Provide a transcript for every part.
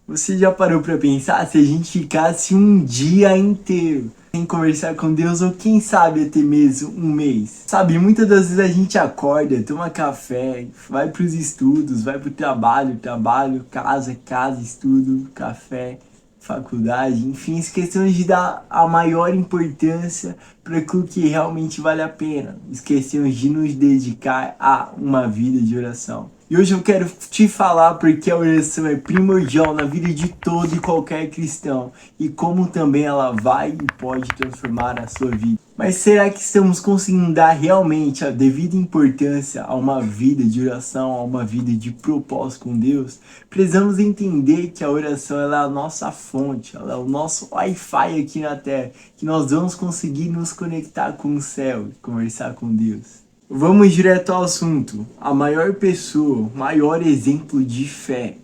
Você já parou pra pensar se a gente ficasse um dia inteiro sem conversar com Deus ou quem sabe até mesmo um mês? Sabe, muitas das vezes a gente acorda, toma café, vai pros estudos, vai pro trabalho, trabalho, casa, casa, estudo, café, faculdade, enfim, esquecemos de dar a maior importância para aquilo que realmente vale a pena. Esquecemos de nos dedicar a uma vida de oração. E hoje eu quero te falar porque a oração é primordial na vida de todo e qualquer cristão e como também ela vai e pode transformar a sua vida. Mas será que estamos conseguindo dar realmente a devida importância a uma vida de oração, a uma vida de propósito com Deus? Precisamos entender que a oração ela é a nossa fonte, ela é o nosso Wi-Fi aqui na Terra, que nós vamos conseguir nos conectar com o céu e conversar com Deus. Vamos direto ao assunto. A maior pessoa, o maior exemplo de fé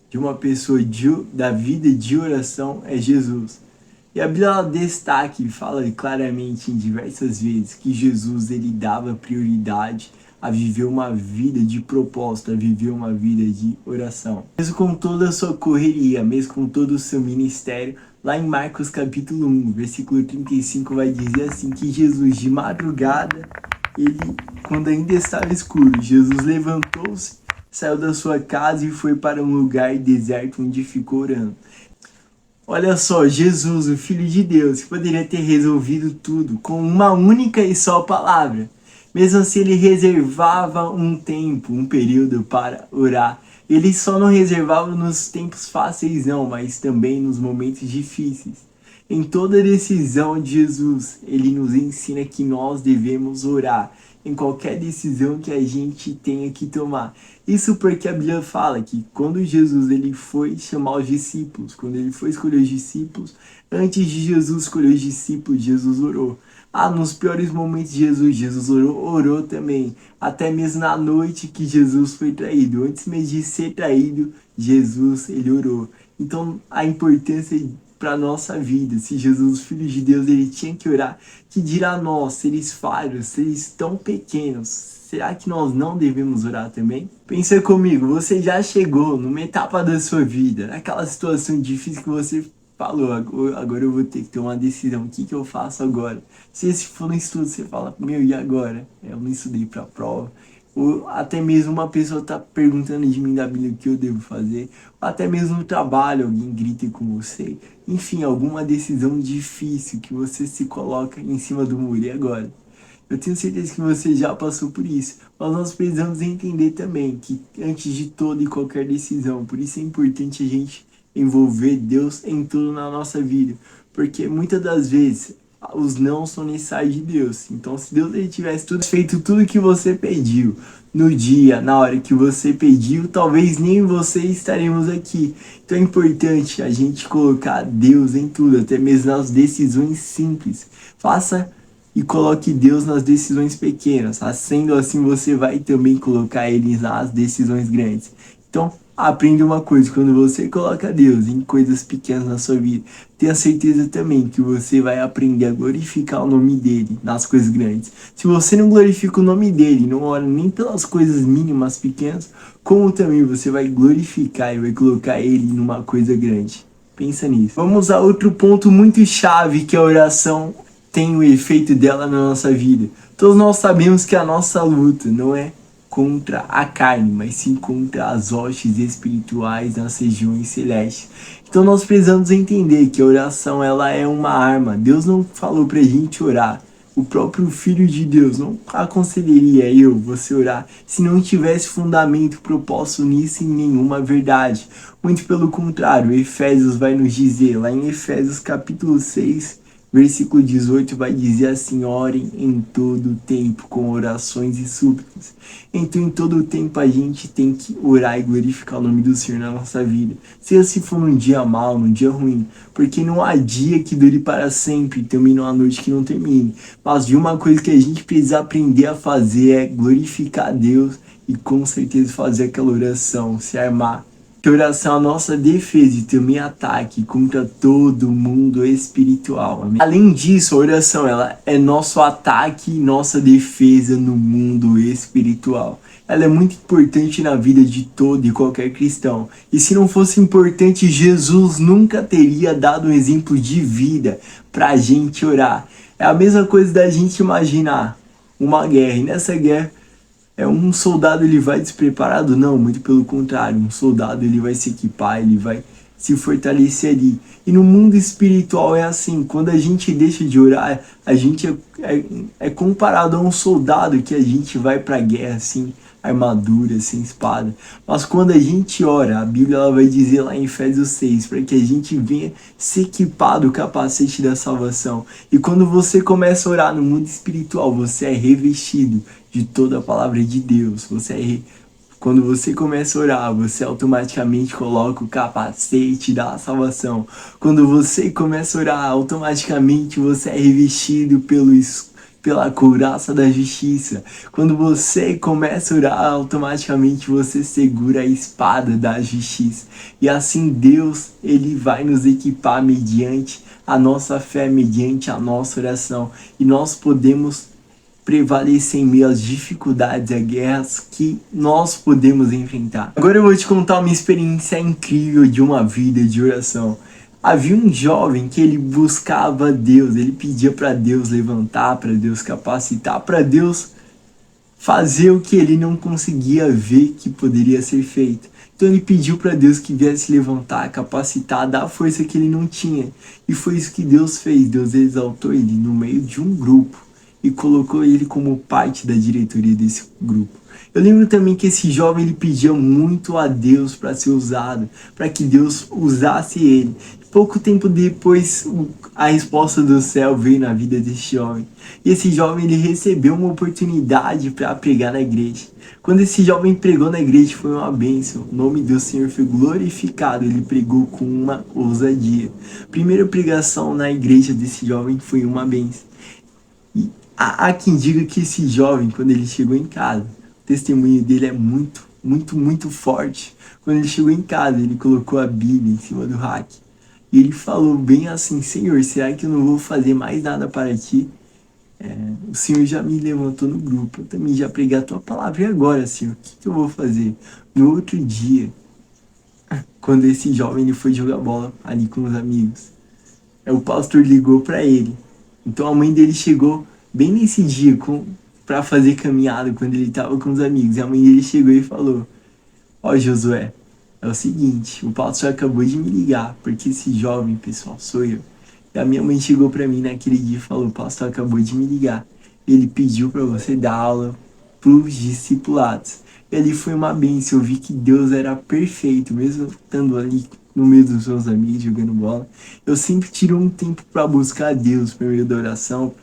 de uma pessoa da vida de oração é Jesus. E a Bíblia destaca e fala claramente em diversas vezes que Jesus ele dava prioridade a viver uma vida de propósito, a viver uma vida de oração. Mesmo com toda a sua correria, mesmo com todo o seu ministério, lá em Marcos capítulo 1, versículo 35 vai dizer assim que Jesus de madrugada, ele, quando ainda estava escuro, Jesus levantou-se, saiu da sua casa e foi para um lugar deserto onde ficou orando. Olha só, Jesus, o Filho de Deus, que poderia ter resolvido tudo com uma única e só palavra. Mesmo assim, ele reservava um tempo, um período para orar. Ele só não reservava nos tempos fáceis, não, mas também nos momentos difíceis. Em toda decisão de Jesus, ele nos ensina que nós devemos orar em qualquer decisão que a gente tenha que tomar. Isso porque a Bíblia fala que quando Jesus ele foi chamar os discípulos, quando ele foi escolher os discípulos, antes de Jesus escolher os discípulos, Jesus orou. Nos piores momentos de Jesus orou também. Até mesmo na noite que Jesus foi traído. Antes mesmo de ser traído, Jesus ele orou. Então a importância para nossa vida, se Jesus, Filho de Deus, ele tinha que orar, que dirá nós, seres falhos, seres tão pequenos, será que nós não devemos orar também? Pensa comigo, você já chegou numa etapa da sua vida, naquela situação difícil que você falou, agora eu vou ter que ter uma decisão, o que eu faço agora? Se esse for um estudo, você fala, meu, e agora? Eu não estudei para a prova. Ou até mesmo uma pessoa está perguntando de mim da Bíblia o que eu devo fazer. Ou até mesmo no trabalho, alguém grita com você. Enfim, alguma decisão difícil que você se coloca em cima do muro. E agora? Eu tenho certeza que você já passou por isso. Mas nós precisamos entender também que antes de toda e qualquer decisão, por isso é importante a gente envolver Deus em tudo na nossa vida. Porque muitas das vezes os não são necessários de Deus. Então, se Deus ele tivesse feito tudo que você pediu no dia, na hora que você pediu, talvez nem você estaremos aqui. Então é importante a gente colocar Deus em tudo, até mesmo nas decisões simples. Faça e coloque Deus nas decisões pequenas. Sendo assim, você vai também colocar Ele nas decisões grandes. Então, aprenda uma coisa, quando você coloca Deus em coisas pequenas na sua vida, tenha certeza também que você vai aprender a glorificar o nome dele nas coisas grandes. Se você não glorifica o nome dele, não ora nem pelas coisas mínimas, pequenas, como também você vai glorificar e vai colocar ele numa coisa grande. Pensa nisso. Vamos a outro ponto muito chave que a oração tem o efeito dela na nossa vida. Todos nós sabemos que a nossa luta não é contra a carne, mas sim contra as hostes espirituais nas regiões celestes. Então nós precisamos entender que a oração ela é uma arma. Deus não falou pra gente orar. O próprio Filho de Deus não aconselharia você orar se não tivesse fundamento propósito nisso em nenhuma verdade. Muito pelo contrário, Efésios vai nos dizer, lá em Efésios capítulo 6, versículo 18 vai dizer assim, orem em todo o tempo com orações e súplicas. Então em todo o tempo a gente tem que orar e glorificar o nome do Senhor na nossa vida. Seja se for num dia mau, num dia ruim, porque não há dia que dure para sempre, também não há noite que não termine. Mas de uma coisa que a gente precisa aprender a fazer é glorificar a Deus e com certeza fazer aquela oração, se armar. Que a oração é a nossa defesa e também ataque contra todo mundo espiritual. Amém? Além disso, a oração ela é nosso ataque e nossa defesa no mundo espiritual. Ela é muito importante na vida de todo e qualquer cristão. E se não fosse importante, Jesus nunca teria dado um exemplo de vida para a gente orar. É a mesma coisa da gente imaginar uma guerra. E nessa guerra, um soldado ele vai despreparado? Não, muito pelo contrário. Um soldado ele vai se equipar, ele vai se fortalecer ali. E no mundo espiritual é assim, quando a gente deixa de orar, a gente é comparado a um soldado que a gente vai pra guerra assim, armadura, sem espada. Mas quando a gente ora, a Bíblia ela vai dizer lá em Efésios 6, para que a gente venha se equipar do capacete da salvação. E quando você começa a orar no mundo espiritual, você é revestido de toda a palavra de Deus. Quando você começa a orar, você automaticamente coloca o capacete da salvação. Quando você começa a orar, automaticamente você é revestido pela couraça da justiça. Quando você começa a orar, automaticamente você segura a espada da justiça. E assim Deus, ele vai nos equipar mediante a nossa fé, mediante a nossa oração. E nós podemos prevalecer em meio às dificuldades e guerras que nós podemos enfrentar. Agora eu vou te contar uma experiência incrível de uma vida de oração. Havia um jovem que ele buscava Deus, ele pedia para Deus levantar, para Deus capacitar, para Deus fazer o que ele não conseguia ver que poderia ser feito. Então ele pediu para Deus que viesse levantar, capacitar, dar a força que ele não tinha. E foi isso que Deus fez. Deus exaltou ele no meio de um grupo e colocou ele como parte da diretoria desse grupo. Eu lembro também que esse jovem ele pedia muito a Deus para ser usado, para que Deus usasse ele. Pouco tempo depois, a resposta do céu veio na vida desse jovem. E esse jovem ele recebeu uma oportunidade para pregar na igreja. Quando esse jovem pregou na igreja foi uma bênção. O nome do Senhor foi glorificado. Ele pregou com uma ousadia. Primeira pregação na igreja desse jovem foi uma bênção. E há quem diga que esse jovem, quando ele chegou em casa, o testemunho dele é muito forte. Quando ele chegou em casa, ele colocou a Bíblia em cima do rack. E ele falou bem assim: Senhor, será que eu não vou fazer mais nada para ti? O Senhor já me levantou no grupo, eu também já preguei a tua palavra. E agora, Senhor, o que eu vou fazer? No outro dia, quando esse jovem ele foi jogar bola ali com os amigos, o pastor ligou para ele. Então a mãe dele chegou bem nesse dia para fazer caminhada quando ele estava com os amigos. E a mãe dele chegou e falou: Ó Josué, é o seguinte, o pastor acabou de me ligar, porque esse jovem, pessoal, sou eu. E a minha mãe chegou para mim naquele dia e falou: o pastor acabou de me ligar. Ele pediu para você dar aula para os discipulados. E ali foi uma bênção, eu vi que Deus era perfeito, mesmo estando ali no meio dos meus amigos jogando bola. Eu sempre tiro um tempo para buscar Deus por meio da oração.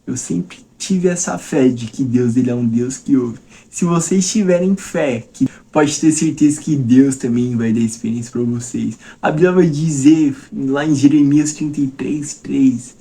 Eu sempre tive essa fé de que Deus ele é um Deus que ouve. Se vocês tiverem fé, que pode ter certeza que Deus também vai dar experiência para vocês. A Bíblia vai dizer lá em Jeremias 33:3: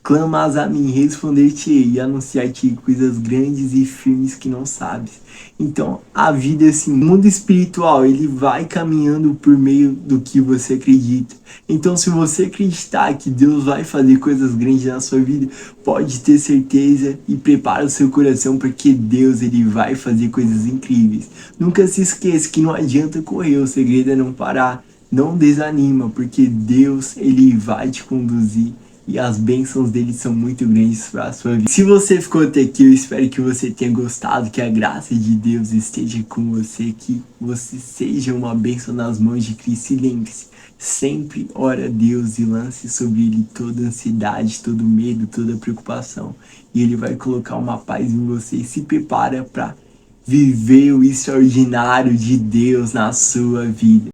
clamas a mim, responder-te-ei e anunciar-te coisas grandes e firmes que não sabes. Então, a vida, assim, o mundo espiritual, ele vai caminhando por meio do que você acredita. Então, se você acreditar que Deus vai fazer coisas grandes na sua vida, pode ter certeza e prepara o seu coração, porque Deus, ele vai fazer coisas incríveis. Nunca se esqueça que não adianta correr, o segredo é não parar. Não desanima, porque Deus, ele vai te conduzir. E as bênçãos dele são muito grandes para a sua vida. Se você ficou até aqui, eu espero que você tenha gostado, que a graça de Deus esteja com você, que você seja uma bênção nas mãos de Cristo. E lembre-se, sempre ore a Deus e lance sobre ele toda ansiedade, todo medo, toda preocupação. E ele vai colocar uma paz em você e se prepara para viver o extraordinário de Deus na sua vida.